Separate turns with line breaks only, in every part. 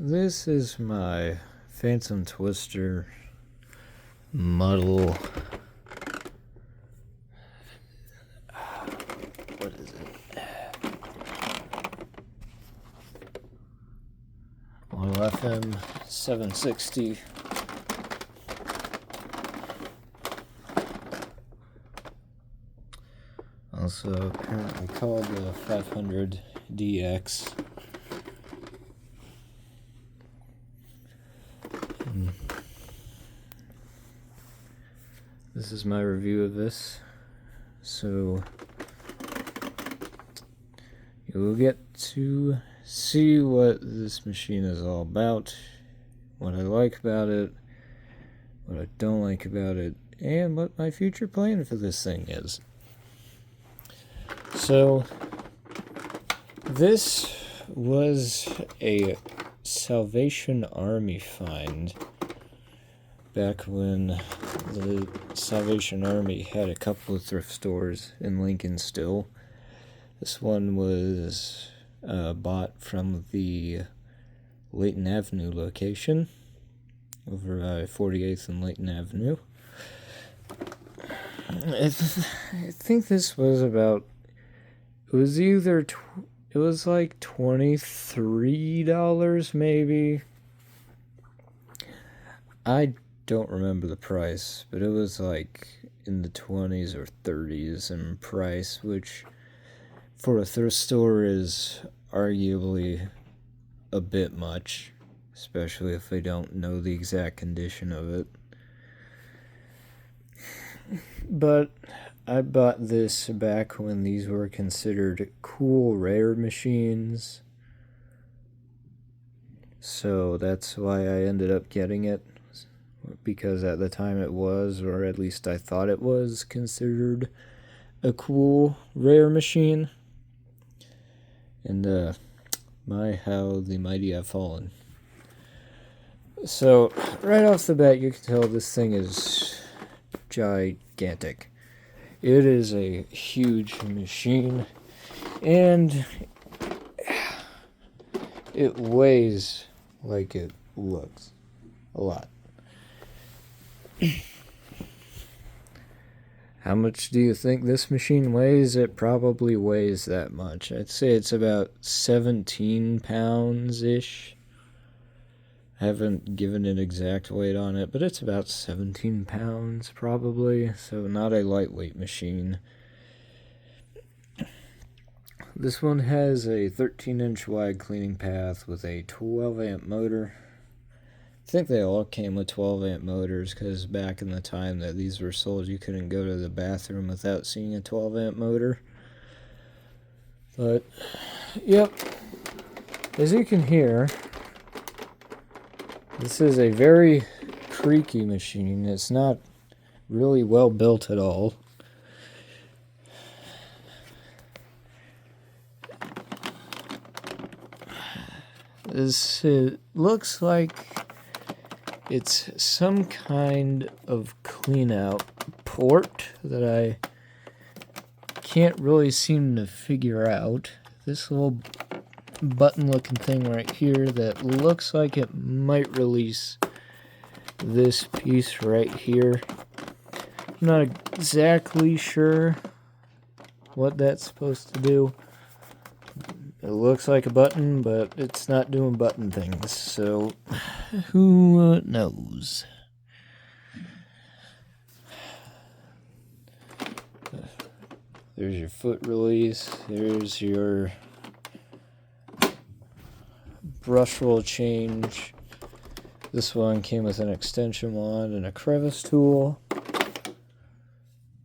This is my Fantom Twister model. What is it? Model FM760. Also apparently called the 500DX. This is my review of this, so you will get to see what this machine is all about, what I like about it, what I don't like about it, and what my future plan for this thing is. So, this was a Salvation Army find back when the Salvation Army had a couple of thrift stores in Lincoln still. This one was bought from the Layton Avenue location over 48th and Layton Avenue. I think this was about, it was like $23 maybe. I don't remember the price, but it was like in the 20s or 30s in price, which for a thrift store is arguably a bit much, especially if they don't know the exact condition of it. But I bought this back when these were considered cool, rare machines, so that's why I ended up getting it, because at the time it was, or at least I thought it was, considered a cool, rare machine. And my, how the mighty have fallen. So, right off the bat, you can tell this thing is gigantic. It is a huge machine, and it weighs like it looks a lot. How much do you think this machine weighs? It probably weighs that much. I'd say it's about 17 pounds-ish. I haven't given an exact weight on it, but it's about 17 pounds probably, so not a lightweight machine. This one has a 13-inch wide cleaning path with a 12-amp motor. I think they all came with 12-amp motors, because back in the time that these were sold, you couldn't go to the bathroom without seeing a 12-amp motor. But, yep, as you can hear, this is a very creaky machine. It's not really well built at all. It looks like it's some kind of clean-out port that I can't really seem to figure out. This little button-looking thing right here that looks like it might release this piece right here. I'm not exactly sure what that's supposed to do. It looks like a button, but it's not doing button things, so who knows? There's your foot release. There's your brush roll change. This one came with an extension wand and a crevice tool.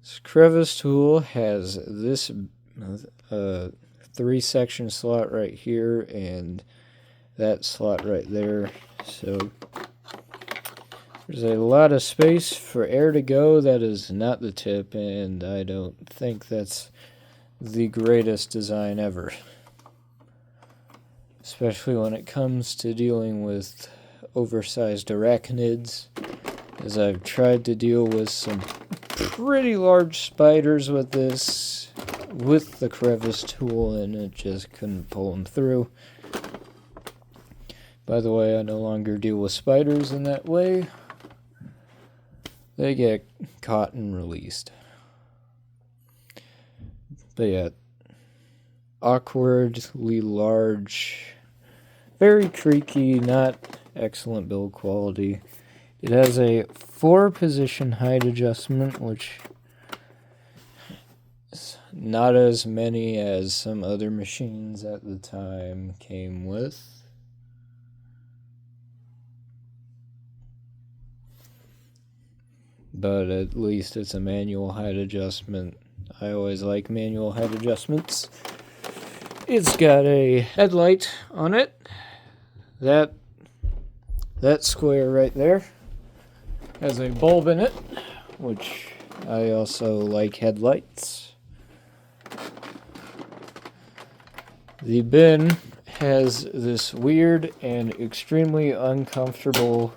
This crevice tool has this 3-section slot right here and that slot right there, so there's a lot of space for air to go. That is not the tip, and I don't think that's the greatest design ever, especially when it comes to dealing with oversized arachnids, as I've tried to deal with some pretty large spiders with this, with the crevice tool, and it just couldn't pull them through. By the way, I no longer deal with spiders in that way. They get caught and released. But yeah, awkwardly large, very creaky, not excellent build quality. It has a 4-position height adjustment, which is not as many as some other machines at the time came with. But at least it's a manual height adjustment. I always like manual height adjustments. It's got a headlight on it. That square right there has a bulb in it, which I also like headlights. The bin has this weird and extremely uncomfortable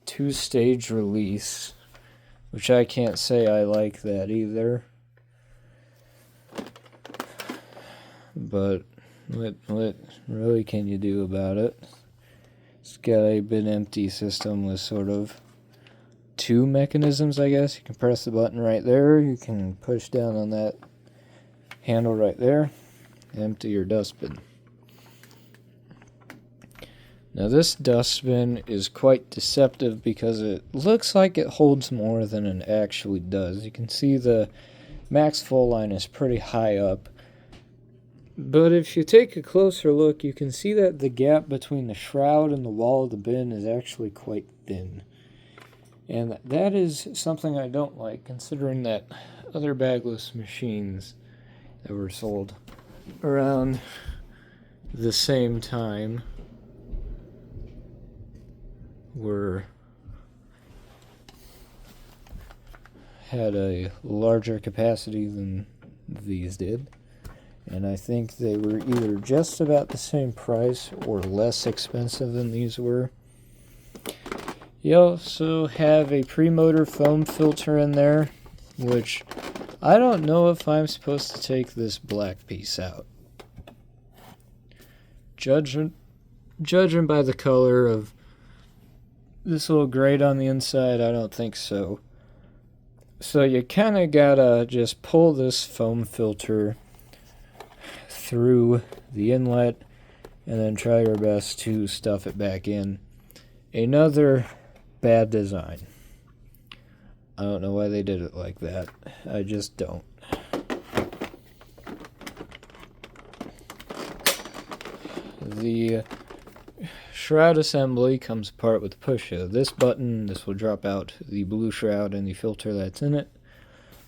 2-stage release, which I can't say I like that either. But what really can you do about it? It's got a bin empty system with sort of 2 mechanisms, I guess. You can press the button right there. You can push down on that handle right there. Empty your dustbin. Now this dustbin is quite deceptive because it looks like it holds more than it actually does. You can see the max full line is pretty high up. But if you take a closer look, you can see that the gap between the shroud and the wall of the bin is actually quite thin. And that is something I don't like, considering that other bagless machines that were sold around the same time had a larger capacity than these did, and I think they were either just about the same price or less expensive than these were. You also have a pre-motor foam filter in there, which I don't know if I'm supposed to take this black piece out. Judging by the color of this little grate on the inside, I don't think so. So you kind of gotta just pull this foam filter through the inlet and then try your best to stuff it back in. Another bad design. I don't know why they did it like that. I just don't. The shroud assembly comes apart with the push of this button. This will drop out the blue shroud and the filter that's in it.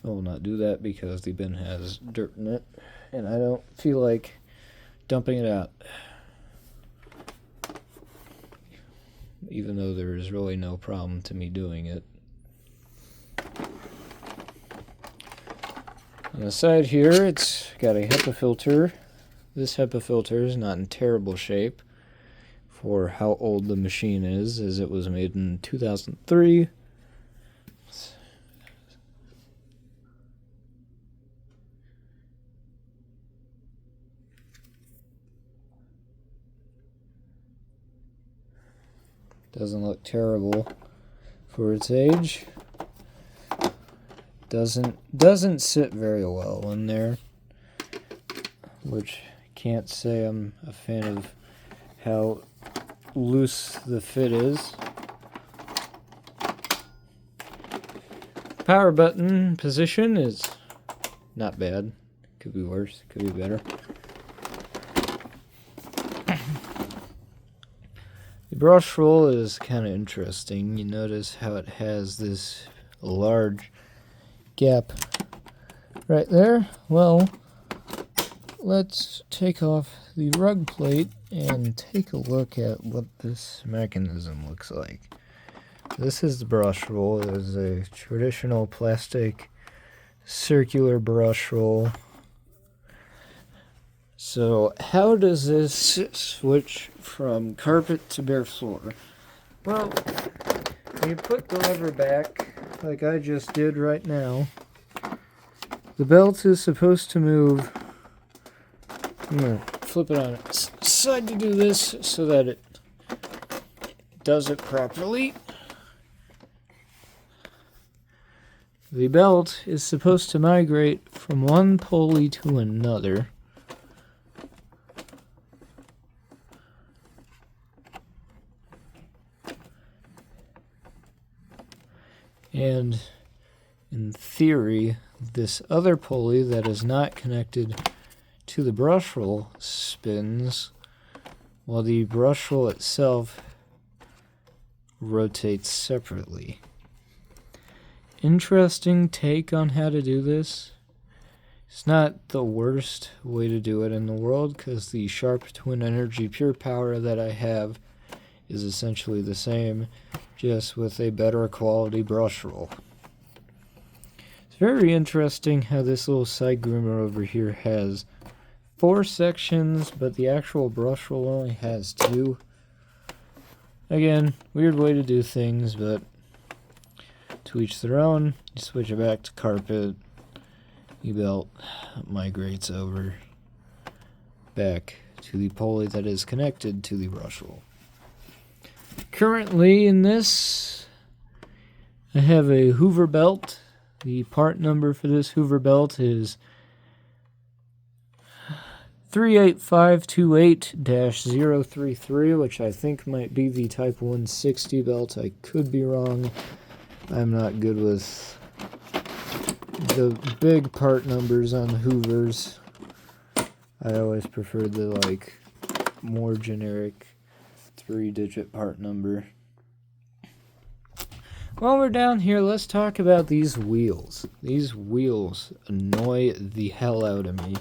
I will not do that because the bin has dirt in it, and I don't feel like dumping it out, even though there is really no problem to me doing it. On the side here, it's got a HEPA filter. This HEPA filter is not in terrible shape for how old the machine is, as it was made in 2003. Doesn't look terrible for its age. Doesn't sit very well in there, which can't say I'm a fan of how loose the fit is. Power button position is not bad. Could be worse, could be better. The brush roll is kind of interesting. You notice how it has this large gap right there. Well, let's take off the rug plate and take a look at what this mechanism looks like. This is the brush roll. It is a traditional plastic circular brush roll. So how does this switch from carpet to bare floor? Well, when you put the lever back, like I just did right now, the belt is supposed to move. I'm going to flip it on its side to do this so that it does it properly. The belt is supposed to migrate from one pulley to another. And in theory, this other pulley that is not connected to the brush roll spins, while the brush roll itself rotates separately. Interesting take on how to do this. It's not the worst way to do it in the world, because the Sharp Twin Energy Pure Power that I have is essentially the same, just with a better quality brush roll. It's very interesting how this little side groomer over here has 4 sections, but the actual brush roll only has 2. Again, weird way to do things, but to each their own. You switch it back to carpet, the belt migrates over back to the pulley that is connected to the brush roll. Currently in this, I have a Hoover belt. The part number for this Hoover belt is 38528-033, which I think might be the Type 160 belt. I could be wrong. I'm not good with the big part numbers on Hoovers. I always prefer the more generic 3-digit part number. While we're down here, let's talk about these wheels. These wheels annoy the hell out of me.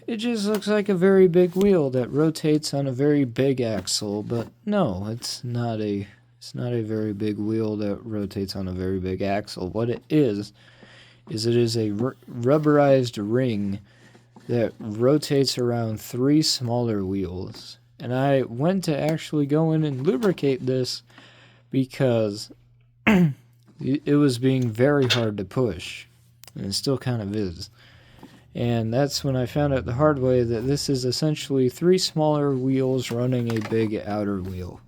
It just looks like a very big wheel that rotates on a very big axle, but no, it's not a very big wheel that rotates on a very big axle. What it is it is a rubberized ring that rotates around 3 smaller wheels. And I went to actually go in and lubricate this because it was being very hard to push, and it still kind of is. And that's when I found out the hard way that this is essentially 3 smaller wheels running a big outer wheel.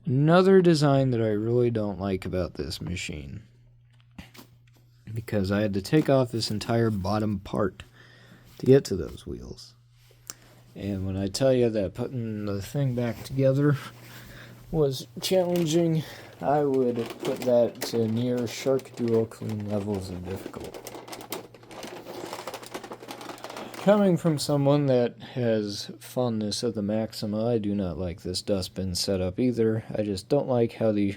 Another design that I really don't like about this machine, because I had to take off this entire bottom part to get to those wheels. And when I tell you that putting the thing back together was challenging, I would put that to near Shark Duo Clean levels of difficulty. Coming from someone that has fondness of the Maxima, I do not like this dustbin setup either. I just don't like how the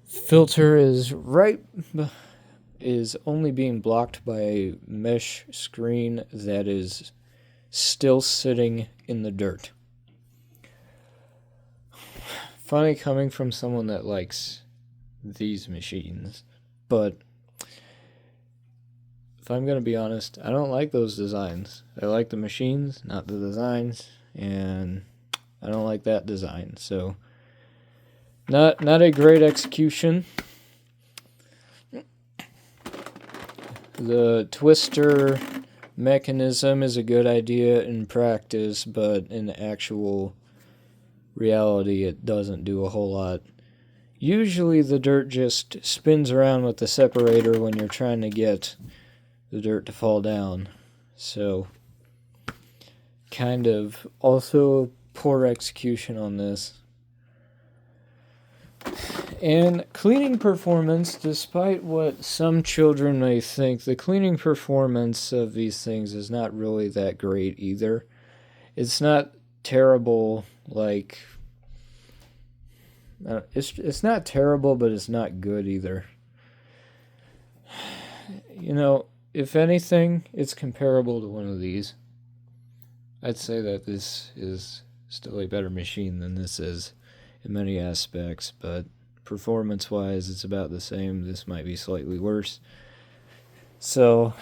filter is only being blocked by a mesh screen that is still sitting in the dirt. Funny coming from someone that likes these machines, but if I'm going to be honest, I don't like those designs. I like the machines, not the designs, and I don't like that design. So, not a great execution. The twister mechanism is a good idea in practice, but in actual reality, it doesn't do a whole lot. Usually the dirt just spins around with the separator when you're trying to get the dirt to fall down. So, kind of also poor execution on this. And cleaning performance, despite what some children may think, the cleaning performance of these things is not really that great either. It's not terrible, it's not terrible, but it's not good either. If anything, it's comparable to one of these. I'd say that this is still a better machine than this is in many aspects, but performance-wise, it's about the same. This might be slightly worse. So,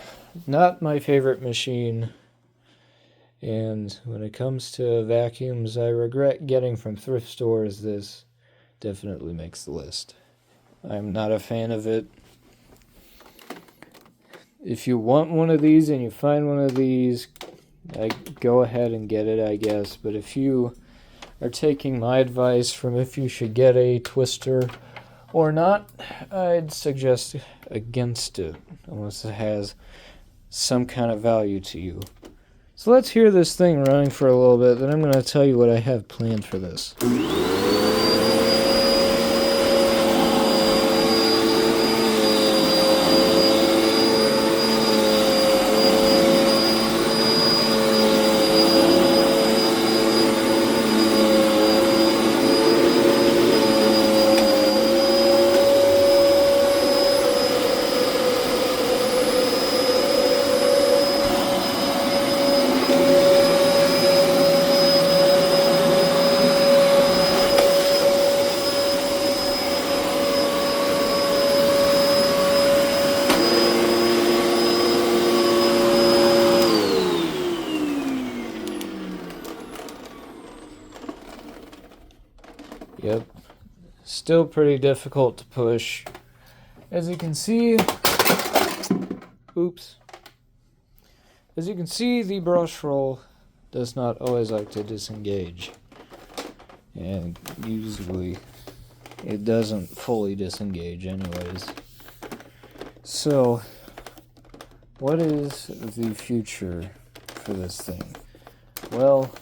not my favorite machine. And when it comes to vacuums I regret getting from thrift stores, this definitely makes the list. I'm not a fan of it. If you want one of these and you find one of these, go ahead and get it, I guess. But if you are taking my advice from if you should get a twister or not, I'd suggest against it, unless it has some kind of value to you. So let's hear this thing running for a little bit, then I'm going to tell you what I have planned for this. Yep. Still pretty difficult to push. As you can see, As you can see, the brush roll does not always like to disengage. And usually it doesn't fully disengage anyways. So, what is the future for this thing? Well,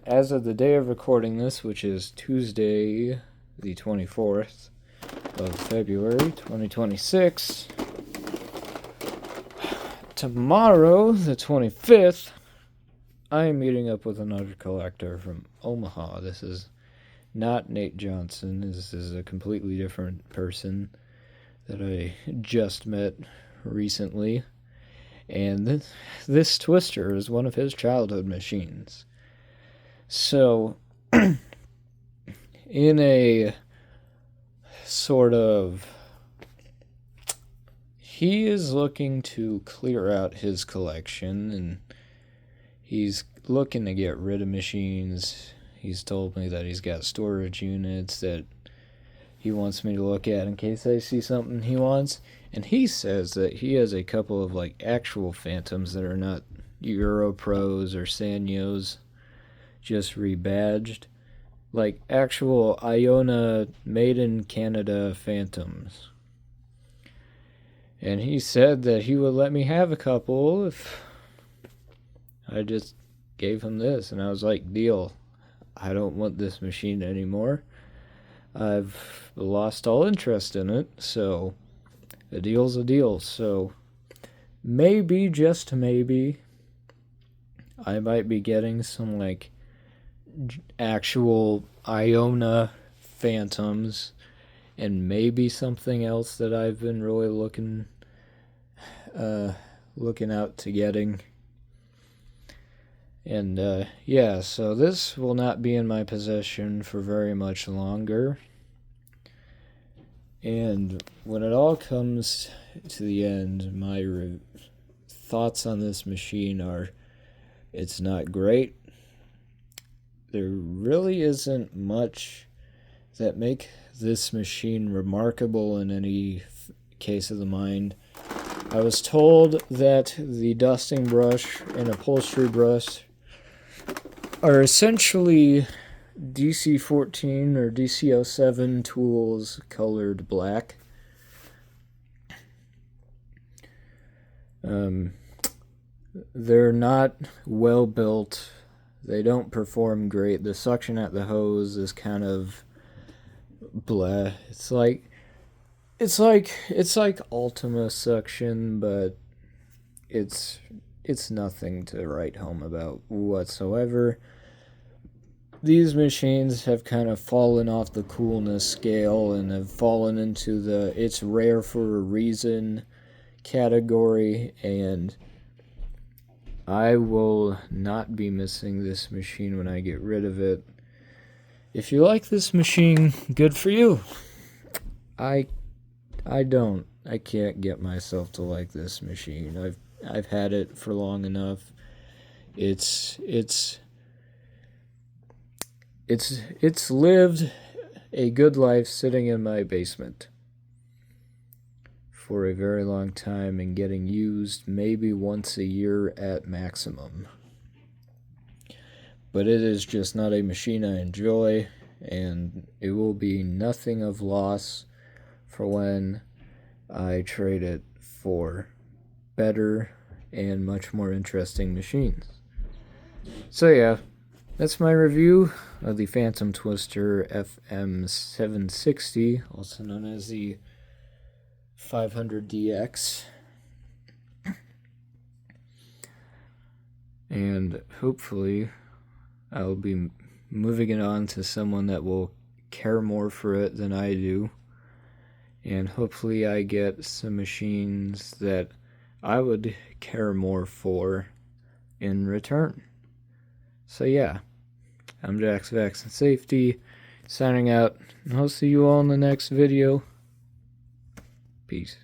as of the day of recording this, which is Tuesday, the 24th of February, 2026, tomorrow, the 25th, I am meeting up with another collector from Omaha. This is not Nate Johnson. This is a completely different person that I just met recently. And this twister is one of his childhood machines. So, in a sort of, he is looking to clear out his collection, and he's looking to get rid of machines. He's told me that he's got storage units that he wants me to look at in case I see something he wants. And he says that he has a couple of like actual Fantoms that are not Euro Pros or Sanyos, just rebadged, like actual Iona made in Canada Fantoms. And he said that he would let me have a couple if I just gave him this. And I was like, deal. I don't want this machine anymore. I've lost all interest in it, so a deal's a deal. So maybe, just maybe, I might be getting some like actual Iona Fantoms, and maybe something else that I've been really looking out to getting. And yeah, so this will not be in my possession for very much longer. And when it all comes to the end, my thoughts on this machine are, it's not great. There really isn't much that make this machine remarkable in any case of the mind. I was told that the dusting brush and upholstery brush are essentially DC-14 or DC-07 tools colored black. They're not well built. They don't perform great. The suction at the hose is kind of blah. It's like Ultima suction, but it's nothing to write home about whatsoever. These machines have kind of fallen off the coolness scale and have fallen into the it's rare for a reason category, and I will not be missing this machine when I get rid of it. If you like this machine, good for you. I don't. I can't get myself to like this machine. I've had it for long enough. It's lived a good life sitting in my basement for a very long time and getting used maybe once a year at maximum. but it is just not a machine I enjoy, and it will be nothing of loss for when I trade it for better and much more interesting machines. So yeah, that's my review of the Fantom Twister FM760, also known as the 500DX. And hopefully I'll be moving it on to someone that will care more for it than I do. And hopefully I get some machines that I would care more for in return. So yeah, I'm Jax Vax Safety, signing out, and I'll see you all in the next video. Peace.